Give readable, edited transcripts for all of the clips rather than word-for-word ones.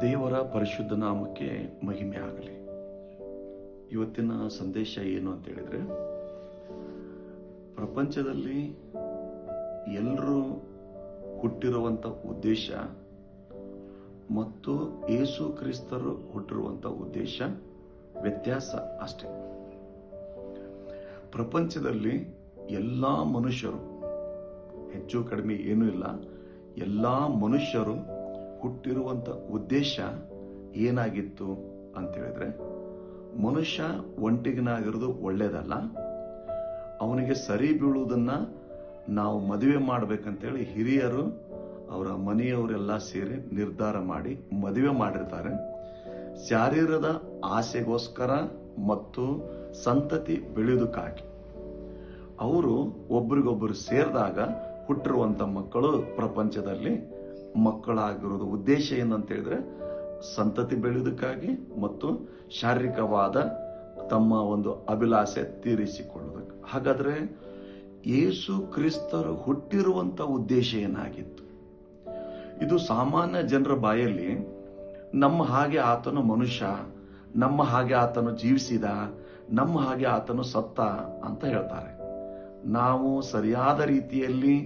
ದೇವರ ಪರಿಶುದ್ಧ ನಾಮಕ್ಕೆ ಮಹಿಮೆ ಆಗಲಿ. ಇವತ್ತಿನ ಸಂದೇಶ ಏನು ಅಂತ ಹೇಳಿದ್ರೆ, ಪ್ರಪಂಚದಲ್ಲಿ ಎಲ್ಲರೂ ಹುಟ್ಟಿರುವಂಥ ಉದ್ದೇಶ ಮತ್ತು ಯೇಸು ಕ್ರಿಸ್ತರು ಹುಟ್ಟಿರುವಂಥ ಉದ್ದೇಶ ವ್ಯತ್ಯಾಸ ಅಷ್ಟೇ. ಪ್ರಪಂಚದಲ್ಲಿ ಎಲ್ಲ ಮನುಷ್ಯರು, ಹೆಚ್ಚು ಕಡಿಮೆ ಏನೂ ಇಲ್ಲ, ಎಲ್ಲ ಮನುಷ್ಯರು ಹುಟ್ಟಿರುವಂಥ ಉದ್ದೇಶ ಏನಾಗಿತ್ತು ಅಂತ ಹೇಳಿದ್ರೆ, ಮನುಷ್ಯ ಒಂಟಿಗನಾಗಿರೋದು ಒಳ್ಳೇದಲ್ಲ, ಅವನಿಗೆ ಸರಿ ಬೀಳುವುದನ್ನ ನಾವು ಮದುವೆ ಮಾಡ್ಬೇಕಂತೇಳಿ ಹಿರಿಯರು ಅವರ ಮನೆಯವರೆಲ್ಲ ಸೇರಿ ನಿರ್ಧಾರ ಮಾಡಿ ಮದುವೆ ಮಾಡಿರ್ತಾರೆ. ಶಾರೀರದ ಆಸೆಗೋಸ್ಕರ ಮತ್ತು ಸಂತತಿ ಬೆಳೆಯುವುದಕ್ಕಾಗಿ ಅವರು ಒಬ್ರಿಗೊಬ್ಬರು ಸೇರಿದಾಗ ಹುಟ್ಟಿರುವಂತ ಮಕ್ಕಳು ಪ್ರಪಂಚದಲ್ಲಿ ಮಕ್ಕಳಾಗಿರೋದು ಉದ್ದೇಶ ಏನಂತ ಹೇಳಿದ್ರೆ ಸಂತತಿ ಬೆಳೆಯುವುದಕ್ಕಾಗಿ ಮತ್ತು ಶಾರೀರಿಕವಾದ ತಮ್ಮ ಒಂದು ಅಭಿಲಾಷೆ ತೀರಿಸಿಕೊಳ್ಳುವುದಕ್ಕೆ. ಹಾಗಾದ್ರೆ ಯೇಸು ಕ್ರಿಸ್ತರು ಹುಟ್ಟಿರುವಂತ ಉದ್ದೇಶ ಏನಾಗಿತ್ತು? ಇದು ಸಾಮಾನ್ಯ ಜನರ ಬಾಯಲ್ಲಿ ನಮ್ಮ ಹಾಗೆ ಆತನು ಮನುಷ್ಯ, ನಮ್ಮ ಹಾಗೆ ಆತನು ಜೀವಿಸಿದ, ನಮ್ಮ ಹಾಗೆ ಆತನು ಸತ್ತ ಅಂತ ಹೇಳ್ತಾರೆ. ನಾವು ಸರಿಯಾದ ರೀತಿಯಲ್ಲಿ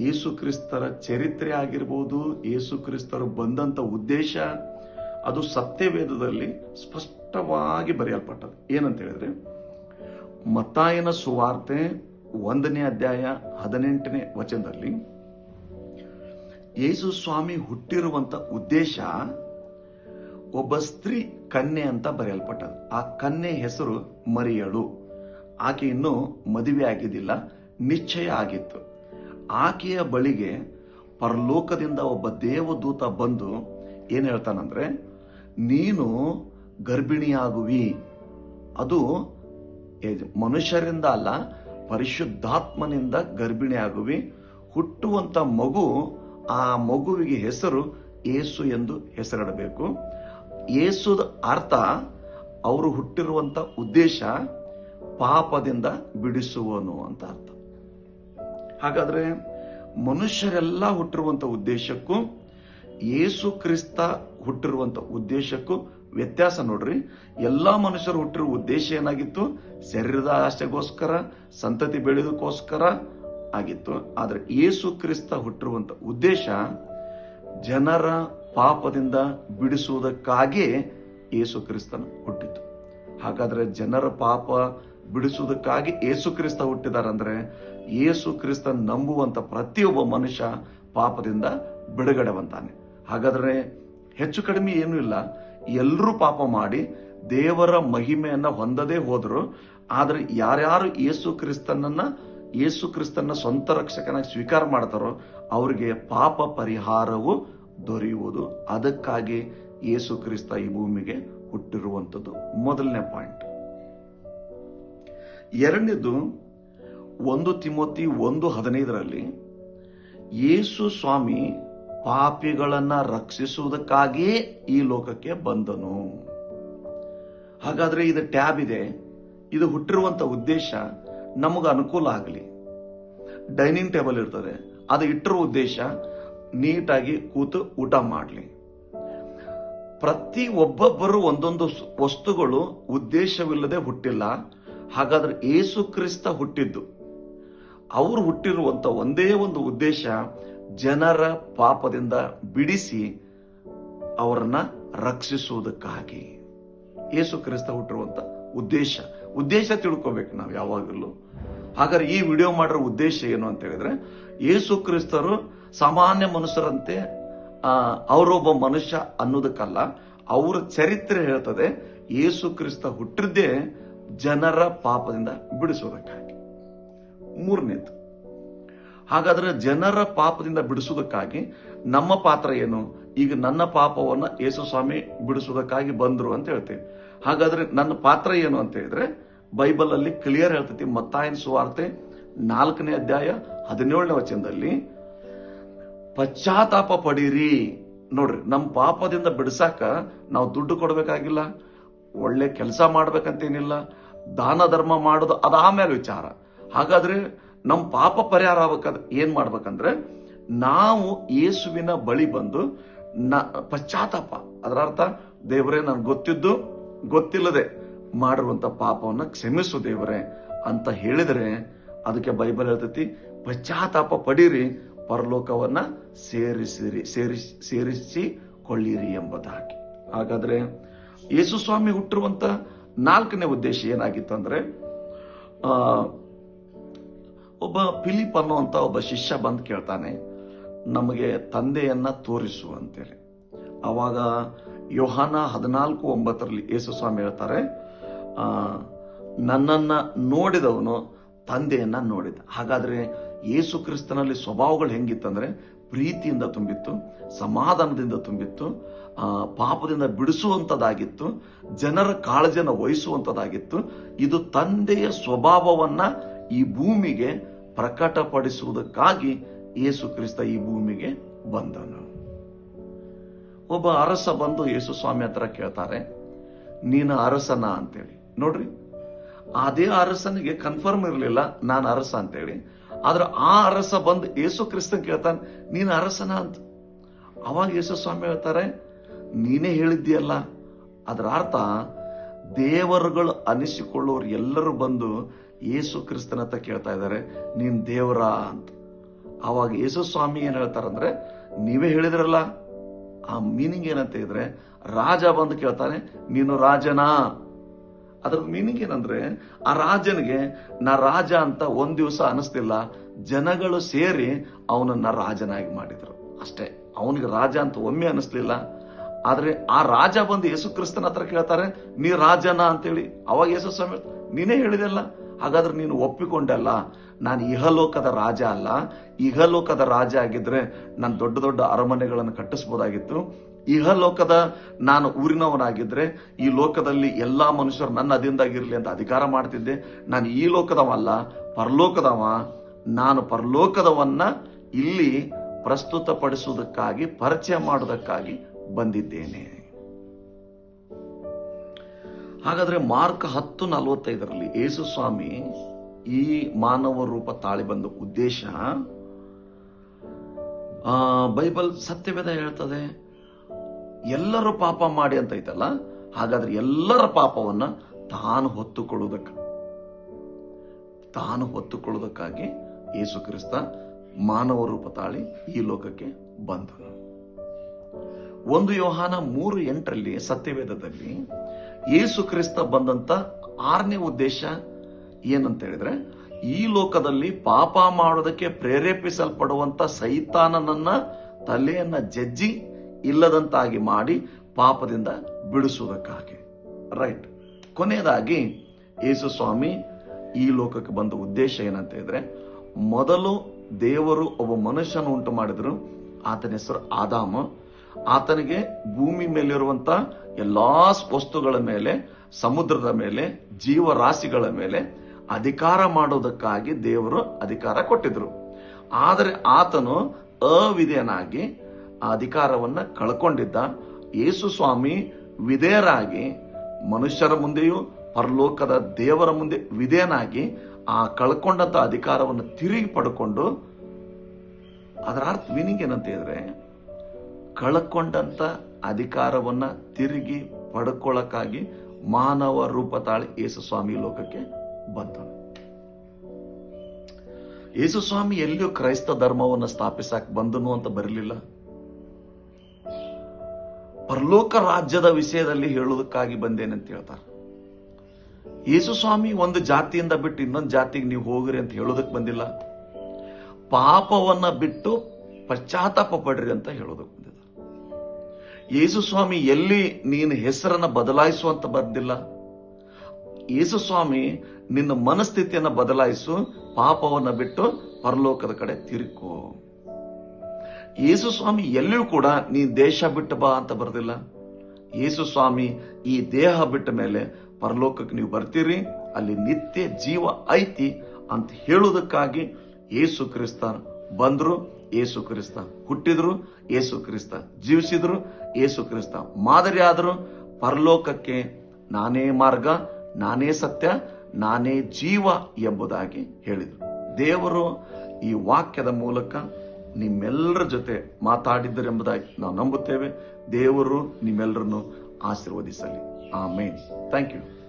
ಯೇಸು ಕ್ರಿಸ್ತರ ಚರಿತ್ರೆ ಆಗಿರ್ಬೋದು, ಯೇಸು ಕ್ರಿಸ್ತರು ಬಂದಂತ ಉದ್ದೇಶ ಅದು ಸತ್ಯವೇದದಲ್ಲಿ ಸ್ಪಷ್ಟವಾಗಿ ಬರೆಯಲ್ಪಟ್ಟದ್ದು. ಏನಂತ ಹೇಳಿದ್ರೆ, ಮತ್ತಾಯನ ಸುವಾರ್ತೆ 1ನೇ ಅಧ್ಯಾಯ 18ನೇ ವಚನದಲ್ಲಿ ಯೇಸು ಸ್ವಾಮಿ ಹುಟ್ಟಿರುವಂತ ಉದ್ದೇಶ ಒಬ್ಬ ಸ್ತ್ರೀ ಕನ್ಯೆ ಅಂತ ಬರೆಯಲ್ಪಟ್ಟದ್ದು. ಆ ಕನ್ಯೆ ಹೆಸರು ಮರಿಯಳು. ಆಕೆ ಇನ್ನೂ ಮದುವೆ ಆಗಿದ್ದಿಲ್ಲ, ನಿಶ್ಚಯ ಆಗಿತ್ತು. ಆಕೆಯ ಬಳಿಗೆ ಪರಲೋಕದಿಂದ ಒಬ್ಬ ದೇವದೂತ ಬಂದು ಏನ್ ಹೇಳ್ತಾನಂದ್ರೆ, ನೀನು ಗರ್ಭಿಣಿಯಾಗುವಿ, ಅದು ಮನುಷ್ಯರಿಂದ ಅಲ್ಲ ಪರಿಶುದ್ಧಾತ್ಮನಿಂದ ಗರ್ಭಿಣಿಯಾಗುವಿ, ಹುಟ್ಟುವಂತ ಮಗು, ಆ ಮಗುವಿಗೆ ಹೆಸರು ಯೇಸು ಎಂದು ಹೆಸರಿಡಬೇಕು. ಯೇಸುದ ಅರ್ಥ ಅವರು ಹುಟ್ಟಿರುವಂತ ಉದ್ದೇಶ ಪಾಪದಿಂದ ಬಿಡಿಸುವನು ಅಂತ ಅರ್ಥ. ಹಾಗಾದ್ರೆ ಮನುಷ್ಯರೆಲ್ಲ ಹುಟ್ಟಿರುವಂತ ಉದ್ದೇಶಕ್ಕೂ ಯೇಸು ಕ್ರಿಸ್ತ ಹುಟ್ಟಿರುವಂತ ಉದ್ದೇಶಕ್ಕೂ ವ್ಯತ್ಯಾಸ ನೋಡ್ರಿ. ಎಲ್ಲಾ ಮನುಷ್ಯರು ಹುಟ್ಟಿರುವ ಉದ್ದೇಶ ಏನಾಗಿತ್ತು? ಶರೀರದ ಆಸೆಗೋಸ್ಕರ, ಸಂತತಿ ಬೆಳೆಯೋದಕ್ಕೋಸ್ಕರ ಆಗಿತ್ತು. ಆದ್ರೆ ಯೇಸು ಕ್ರಿಸ್ತ ಹುಟ್ಟಿರುವಂತ ಉದ್ದೇಶ ಜನರ ಪಾಪದಿಂದ ಬಿಡಿಸುವುದಕ್ಕಾಗಿ ಯೇಸು ಕ್ರಿಸ್ತನ ಹುಟ್ಟಿತು. ಹಾಗಾದ್ರೆ ಜನರ ಪಾಪ ಬಿಡಿಸುವುದಕ್ಕಾಗಿ ಯೇಸು ಕ್ರಿಸ್ತ ಹುಟ್ಟಿದಾರಂದ್ರೆ ಯೇಸು ಕ್ರಿಸ್ತ ನಂಬುವಂತ ಪ್ರತಿಯೊಬ್ಬ ಮನುಷ್ಯ ಪಾಪದಿಂದ ಬಿಡುಗಡೆ ಬಂತಾನೆ. ಹಾಗಾದ್ರೆ ಹೆಚ್ಚು ಕಡಿಮೆ ಏನೂ ಇಲ್ಲ, ಎಲ್ಲರೂ ಪಾಪ ಮಾಡಿ ದೇವರ ಮಹಿಮೆಯನ್ನ ಹೊಂದದೇ ಹೋದ್ರು. ಆದ್ರೆ ಯಾರ್ಯಾರು ಯೇಸು ಕ್ರಿಸ್ತನ ಸ್ವಂತ ರಕ್ಷಕನಾಗಿ ಸ್ವೀಕಾರ ಮಾಡ್ತಾರೋ ಅವರಿಗೆ ಪಾಪ ಪರಿಹಾರವು ದೊರೆಯುವುದು. ಅದಕ್ಕಾಗಿ ಯೇಸು ಕ್ರಿಸ್ತ ಈ ಭೂಮಿಗೆ ಹುಟ್ಟಿರುವಂಥದ್ದು ಮೊದಲನೇ ಪಾಯಿಂಟ್. ಎರಡನೇದು 1 ತಿಮೋತಿ 1:15 ಯೇಸು ಸ್ವಾಮಿ ಪಾಪಿಗಳನ್ನ ರಕ್ಷಿಸುವುದಕ್ಕಾಗಿಯೇ ಈ ಲೋಕಕ್ಕೆ ಬಂದನು. ಹಾಗಾದ್ರೆ ಇದು ಟ್ಯಾಬ್ ಇದೆ, ಇದು ಹುಟ್ಟಿರುವಂತ ಉದ್ದೇಶ ನಮಗೆ ಅನುಕೂಲ ಆಗಲಿ. ಡೈನಿಂಗ್ ಟೇಬಲ್ ಇರ್ತದೆ, ಅದು ಇಟ್ಟಿರುವ ಉದ್ದೇಶ ನೀಟಾಗಿ ಕೂತು ಊಟ ಮಾಡಲಿ. ಪ್ರತಿ ಒಬ್ಬೊಬ್ಬರು ಒಂದೊಂದು ವಸ್ತುಗಳು ಉದ್ದೇಶವಿಲ್ಲದೆ ಹುಟ್ಟಿಲ್ಲ. ಹಾಗಾದ್ರೆ ಯೇಸು ಕ್ರಿಸ್ತ ಹುಟ್ಟಿದ್ದು, ಅವರು ಹುಟ್ಟಿರುವಂತ ಒಂದೇ ಒಂದು ಉದ್ದೇಶ ಜನರ ಪಾಪದಿಂದ ಬಿಡಿಸಿ ಅವರನ್ನ ರಕ್ಷಿಸುವುದಕ್ಕಾಗಿ. ಯೇಸು ಕ್ರಿಸ್ತ ಹುಟ್ಟಿರುವಂತ ಉದ್ದೇಶ ತಿಳ್ಕೋಬೇಕು ನಾವು ಯಾವಾಗಲೂ. ಹಾಗಾದ್ರೆ ಈ ವಿಡಿಯೋ ಮಾಡಿರೋ ಉದ್ದೇಶ ಏನು ಅಂತ ಹೇಳಿದ್ರೆ, ಯೇಸು ಕ್ರಿಸ್ತರು ಸಾಮಾನ್ಯ ಮನುಷ್ಯರಂತೆ ಅವರೊಬ್ಬ ಮನುಷ್ಯ ಅನ್ನೋದಕ್ಕಲ್ಲ, ಅವರ ಚರಿತ್ರೆ ಹೇಳ್ತದೆ ಯೇಸು ಕ್ರಿಸ್ತ ಹುಟ್ಟಿದ್ದೇ ಜನರ ಪಾಪದಿಂದ ಬಿಡಿಸೋದಕ್ಕಾಗಿ. ಮೂರನೇದು, ಹಾಗಾದ್ರೆ ಜನರ ಪಾಪದಿಂದ ಬಿಡಿಸೋದಕ್ಕಾಗಿ ನಮ್ಮ ಪಾತ್ರ ಏನು? ಈಗ ನನ್ನ ಪಾಪವನ್ನ ಯೇಸು ಸ್ವಾಮಿ ಬಿಡಿಸೋದಕ್ಕಾಗಿ ಬಂದ್ರು ಅಂತ ಹೇಳ್ತೇವೆ. ಹಾಗಾದ್ರೆ ನನ್ನ ಪಾತ್ರ ಏನು ಅಂತ ಹೇಳಿದ್ರೆ ಬೈಬಲ್ ಅಲ್ಲಿ ಕ್ಲಿಯರ್ ಹೇಳ್ತೈತಿ. ಮತ್ತಾಯನ ಸುವಾರ್ತೆ 4ನೇ ಅಧ್ಯಾಯ 17ನೇ ವಚನದಲ್ಲಿ ಪಶ್ಚಾತ್ತಾಪ ಪಡೀರಿ. ನೋಡ್ರಿ, ನಮ್ಮ ಪಾಪದಿಂದ ಬಿಡಿಸಾಕ ನಾವು ದುಡ್ಡು ಕೊಡ್ಬೇಕಾಗಿಲ್ಲ, ಒಳ್ಳೆ ಕೆಲಸ ಮಾಡ್ಬೇಕಂತೇನಿಲ್ಲ, ದಾನ ಧರ್ಮ ಮಾಡೋದು ಅದಾದ್ಮೇಲೆ ವಿಚಾರ. ಹಾಗಾದ್ರೆ ನಮ್ಮ ಪಾಪ ಪರಿಹಾರ ಆಗ್ಬೇಕಾದ್ರೆ ಏನ್ ಮಾಡ್ಬೇಕಂದ್ರೆ ನಾವು ಯೇಸುವಿನ ಬಳಿ ಬಂದು ಪಶ್ಚಾತ್ತಾಪ. ಅದರ ಅರ್ಥ, ದೇವರೇ ನನ್ಗೆ ಗೊತ್ತಿದ್ದು ಗೊತ್ತಿಲ್ಲದೆ ಮಾಡಿರುವಂತ ಪಾಪವನ್ನ ಕ್ಷಮಿಸು ದೇವರೇ ಅಂತ ಹೇಳಿದ್ರೆ, ಅದಕ್ಕೆ ಬೈಬಲ್ ಹೇಳ್ತೈತಿ, ಪಶ್ಚಾತ್ತಾಪ ಪಡೀರಿ, ಪರಲೋಕವನ್ನ ಸೇರಿಸಿಕೊಳ್ಳಿರಿ ಎಂಬುದಾಗಿ. ಹಾಗಾದ್ರೆ ಯೇಸು ಸ್ವಾಮಿ ಹುಟ್ಟಿರುವಂತ 4ನೇ ಉದ್ದೇಶ ಏನಾಗಿತ್ತಂದ್ರೆ, ಒಬ್ಬ ಫಿಲಿಪ್ ಅನ್ನುವಂತ ಒಬ್ಬ ಶಿಷ್ಯ ಬಂದು ಕೇಳ್ತಾನೆ, ನಮಗೆ ತಂದೆಯನ್ನ ತೋರಿಸು ಅಂತೇಳಿ. ಅವಾಗ ಯೋಹಾನ 14:9 ಯೇಸು ಸ್ವಾಮಿ ಹೇಳ್ತಾರೆ, ನನ್ನನ್ನ ನೋಡಿದವನು ತಂದೆಯನ್ನ ನೋಡಿದ. ಹಾಗಾದ್ರೆ ಯೇಸು ಕ್ರಿಸ್ತನಲ್ಲಿ ಸ್ವಭಾವಗಳು ಹೆಂಗಿತ್ತಂದ್ರೆ, ಪ್ರೀತಿಯಿಂದ ತುಂಬಿತ್ತು, ಸಮಾಧಾನದಿಂದ ತುಂಬಿತ್ತು, ಪಾಪದಿಂದ ಬಿಡಿಸುವಂತದಾಗಿತ್ತು, ಜನರ ಕಾಳಜಿಯನ್ನು ವಹಿಸುವಂತದಾಗಿತ್ತು. ಇದು ತಂದೆಯ ಸ್ವಭಾವವನ್ನ ಈ ಭೂಮಿಗೆ ಪ್ರಕಟಪಡಿಸುವುದಕ್ಕಾಗಿ ಯೇಸು ಕ್ರಿಸ್ತ ಈ ಭೂಮಿಗೆ ಬಂದನು. ಒಬ್ಬ ಅರಸ ಬಂದು ಯೇಸು ಸ್ವಾಮಿ ಹತ್ರ ಕೇಳ್ತಾರೆ, ನೀನು ಅರಸನ ಅಂತೇಳಿ. ನೋಡ್ರಿ, ಅದೇ ಅರಸನಿಗೆ ಕನ್ಫರ್ಮ್ ಇರಲಿಲ್ಲ ನಾನು ಅರಸ ಅಂತೇಳಿ. ಆದ್ರೆ ಆ ಅರಸ ಬಂದು ಯೇಸು ಕ್ರಿಸ್ತನ್ ಕೇಳ್ತಾನೆ, ನೀನು ಅರಸನ ಅಂತ. ಅವಾಗ ಯೇಸು ಸ್ವಾಮಿ ಹೇಳ್ತಾರೆ, ನೀನೇ ಹೇಳಿದ್ದೀಯಲ್ಲ. ಅದರ ಅರ್ಥ, ದೇವರುಗಳು ಅನಿಸಿಕೊಳ್ಳೋರು ಎಲ್ಲರೂ ಬಂದು ಯೇಸು ಕ್ರಿಸ್ತನ ಹತ್ರ ಕೇಳ್ತಾ ಇದ್ದಾರೆ, ನೀನ್ ದೇವರ ಅಂತ. ಅವಾಗ ಯೇಸು ಸ್ವಾಮಿ ಏನ್ ಹೇಳ್ತಾರಂದ್ರೆ, ನೀವೇ ಹೇಳಿದ್ರಲ್ಲ. ಆ ಮೀನಿಂಗ್ ಏನಂತ ಇದ್ರೆ, ರಾಜ ಬಂದು ಕೇಳ್ತಾನೆ, ನೀನು ರಾಜನಾ? ಅದ್ರ ಮೀನಿಂಗ್ ಏನಂದ್ರೆ, ಆ ರಾಜನಿಗೆ ನಾ ರಾಜ ಅಂತ ಒಂದ್ ದಿವಸ ಅನಿಸ್ತಿಲ್ಲ, ಜನಗಳು ಸೇರಿ ಅವನನ್ನ ರಾಜನಾಗಿ ಮಾಡಿದ್ರು ಅಷ್ಟೇ. ಅವನಿಗೆ ರಾಜ ಅಂತ ಒಮ್ಮೆ ಅನಿಸ್ಲಿಲ್ಲ. ಆದ್ರೆ ಆ ರಾಜ ಬಂದು ಯೇಸು ಕ್ರಿಸ್ತನ ಹತ್ರ ಕೇಳ್ತಾರೆ, ನೀ ರಾಜನಾ ಅಂತೇಳಿ. ಅವಾಗ ಯೇಸು ಸ್ವಾಮಿ, ನೀನೇ ಹೇಳಿದೆಲ್ಲ, ಹಾಗಾದ್ರೆ ನೀನು ಒಪ್ಪಿಕೊಂಡಲ್ಲ, ನಾನು ಇಹಲೋಕದ ರಾಜ ಅಲ್ಲ. ಇಹಲೋಕದ ರಾಜ ಆಗಿದ್ರೆ ನಾನು ದೊಡ್ಡ ದೊಡ್ಡ ಅರಮನೆಗಳನ್ನು ಕಟ್ಟಿಸ್ಬೋದಾಗಿತ್ತು. ಇಹಲೋಕದ ನಾನು ಊರಿನವನಾಗಿದ್ರೆ ಈ ಲೋಕದಲ್ಲಿ ಎಲ್ಲಾ ಮನುಷ್ಯರು ನನ್ನ ಅಧೀನದಾಗಿರ್ಲಿ ಅಂತ ಅಧಿಕಾರ ಮಾಡ್ತಿದ್ದೆ. ನಾನು ಈ ಲೋಕದವಲ್ಲ, ಪರಲೋಕದವ. ನಾನು ಪರಲೋಕದವನ್ನ ಇಲ್ಲಿ ಪ್ರಸ್ತುತಪಡಿಸುವುದಕ್ಕಾಗಿ, ಪರಿಚಯ ಮಾಡುವುದಕ್ಕಾಗಿ ಬಂದಿದ್ದೇನೆ. ಹಾಗಾದ್ರೆ ಮಾರ್ಕ್ 10:45 ಯೇಸು ಸ್ವಾಮಿ ಈ ಮಾನವ ರೂಪ ತಾಳಿ ಬಂದ ಉದ್ದೇಶ, ಬೈಬಲ್ ಸತ್ಯವೇದ ಹೇಳ್ತದೆ, ಎಲ್ಲರೂ ಪಾಪ ಮಾಡಿ ಅಂತ ಐತಲ್ಲ. ಹಾಗಾದ್ರೆ ಎಲ್ಲರ ಪಾಪವನ್ನ ತಾನು ಹೊತ್ತುಕೊಳ್ಳುವುದಕ್ಕಾಗಿ ಯೇಸು ಕ್ರಿಸ್ತ ಮಾನವ ರೂಪ ತಾಳಿ ಈ ಲೋಕಕ್ಕೆ ಬಂದನು. 1 ಯೋಹಾನ 3:8 ಸತ್ಯವೇದದಲ್ಲಿ ಯೇಸು ಕ್ರಿಸ್ತ ಬಂದಂತ 6ನೇ ಉದ್ದೇಶ ಏನಂತ ಹೇಳಿದ್ರೆ, ಈ ಲೋಕದಲ್ಲಿ ಪಾಪ ಮಾಡೋದಕ್ಕೆ ಪ್ರೇರೇಪಿಸಲ್ಪಡುವಂತ ಸೈತಾನನನ್ನ ತಲೆಯನ್ನ ಜಜ್ಜಿ ಇಲ್ಲದಂತಾಗಿ ಮಾಡಿ ಪಾಪದಿಂದ ಬಿಡಿಸುವುದಕ್ಕಾಗಿ. ರೈಟ್. ಕೊನೆಯದಾಗಿ ಯೇಸು ಸ್ವಾಮಿ ಈ ಲೋಕಕ್ಕೆ ಬಂದ ಉದ್ದೇಶ ಏನಂತ ಹೇಳಿದ್ರೆ, ಮೊದಲು ದೇವರು ಒಬ್ಬ ಮನುಷ್ಯನ ಉಂಟು ಮಾಡಿದ್ರು. ಆತನ ಹೆಸರು ಆದಾಮ. ಆತನಿಗೆ ಭೂಮಿ ಮೇಲಿರುವಂತ ಎಲ್ಲಾ ವಸ್ತುಗಳ ಮೇಲೆ, ಸಮುದ್ರದ ಮೇಲೆ, ಜೀವರಾಶಿಗಳ ಮೇಲೆ ಅಧಿಕಾರ ಮಾಡೋದಕ್ಕಾಗಿ ದೇವರು ಅಧಿಕಾರ ಕೊಟ್ಟಿದ್ರು. ಆದರೆ ಆತನು ಅವಿಧೇಯನಾಗಿ ಆ ಅಧಿಕಾರವನ್ನ ಕಳ್ಕೊಂಡಿದ್ದ. ಯೇಸು ಸ್ವಾಮಿ ವಿಧೇಯರಾಗಿ ಮನುಷ್ಯರ ಮುಂದೆಯೂ ಪರಲೋಕದ ದೇವರ ಮುಂದೆ ವಿಧೇಯನಾಗಿ ಆ ಕಳ್ಕೊಂಡಂತ ಅಧಿಕಾರವನ್ನು ತಿರುಗಿ ಪಡ್ಕೊಂಡು, ಅದರ ಅರ್ಥ ಮೀನಿಂಗ್ ಏನಂತ ಹೇಳಿದ್ರೆ, ಕಳ್ಕೊಂಡಂತ ಅಧಿಕಾರವನ್ನ ತಿರುಗಿ ಪಡ್ಕೊಳ್ಳಕ್ಕಾಗಿ ಮಾನವ ರೂಪ ತಾಳಿ ಯೇಸು ಸ್ವಾಮಿ ಲೋಕಕ್ಕೆ ಬಂದನು. ಯೇಸು ಸ್ವಾಮಿ ಎಲ್ಲಿಯೂ ಕ್ರೈಸ್ತ ಧರ್ಮವನ್ನು ಸ್ಥಾಪಿಸಕ್ ಬಂದನು ಅಂತ ಬರಲಿಲ್ಲ. ಪರಲೋಕ ರಾಜ್ಯದ ವಿಷಯದಲ್ಲಿ ಹೇಳುವುದಕ್ಕಾಗಿ ಬಂದೇನಂತ ಹೇಳ್ತಾರೆ. ಯೇಸು ಸ್ವಾಮಿ ಒಂದು ಜಾತಿಯಿಂದ ಬಿಟ್ಟು ಇನ್ನೊಂದು ಜಾತಿಗೆ ನೀವು ಹೋಗ್ರಿ ಅಂತ ಹೇಳೋದಕ್ಕೆ ಬಂದಿಲ್ಲ. ಪಾಪವನ್ನ ಬಿಟ್ಟು ಪಶ್ಚಾತ್ತಾಪ ಪಡ್ರಿ ಅಂತ ಹೇಳೋದಕ್ಕೆ ಬಂದಿಲ್ಲ. ಯೇಸು ಸ್ವಾಮಿ ಎಲ್ಲಿ ನೀನು ಹೆಸರನ್ನ ಬದಲಾಯಿಸುವಂತ ಬಂದಿಲ್ಲ. ಯೇಸು ಸ್ವಾಮಿ ನಿನ್ನ ಮನಸ್ಥಿತಿಯನ್ನ ಬದಲಾಯಿಸು, ಪಾಪವನ್ನ ಬಿಟ್ಟು ಪರಲೋಕದ ಕಡೆ ತಿರುಕೋ. ಯೇಸು ಸ್ವಾಮಿ ಎಲ್ಲಿಯೂ ಕೂಡ ನೀ ದೇಶ ಬಿಟ್ಟು ಬಾ ಅಂತ ಬರ್ದಿಲ್ಲ. ಯೇಸು ಸ್ವಾಮಿ ಈ ದೇಹ ಬಿಟ್ಟ ಮೇಲೆ ಪರಲೋಕಕ್ಕೆ ನೀವು ಬರ್ತೀರಿ, ಅಲ್ಲಿ ನಿತ್ಯ ಜೀವ ಐತಿ ಅಂತ ಹೇಳುವುದಕ್ಕಾಗಿ ಯೇಸು ಕ್ರಿಸ್ತ ಬಂದ್ರು. ಯೇಸು ಕ್ರಿಸ್ತ ಹುಟ್ಟಿದ್ರು, ಯೇಸು ಕ್ರಿಸ್ತ ಜೀವಿಸಿದ್ರು, ಯೇಸು ಕ್ರಿಸ್ತ ಮಾದರಿ ಆದರು. ಪರಲೋಕಕ್ಕೆ ನಾನೇ ಮಾರ್ಗ, ನಾನೇ ಸತ್ಯ, ನಾನೇ ಜೀವ ಎಂಬುದಾಗಿ ಹೇಳಿದರು. ದೇವರು ಈ ವಾಕ್ಯದ ಮೂಲಕ ನಿಮ್ಮೆಲ್ಲರ ಜೊತೆ ಮಾತಾಡಿದ್ದರೆಂಬುದಾಗಿ ನಾವು ನಂಬುತ್ತೇವೆ. ದೇವರು ನಿಮ್ಮೆಲ್ಲರನ್ನು ಆಶೀರ್ವದಿಸಲಿ. ಆಮೇನ್. Thank you.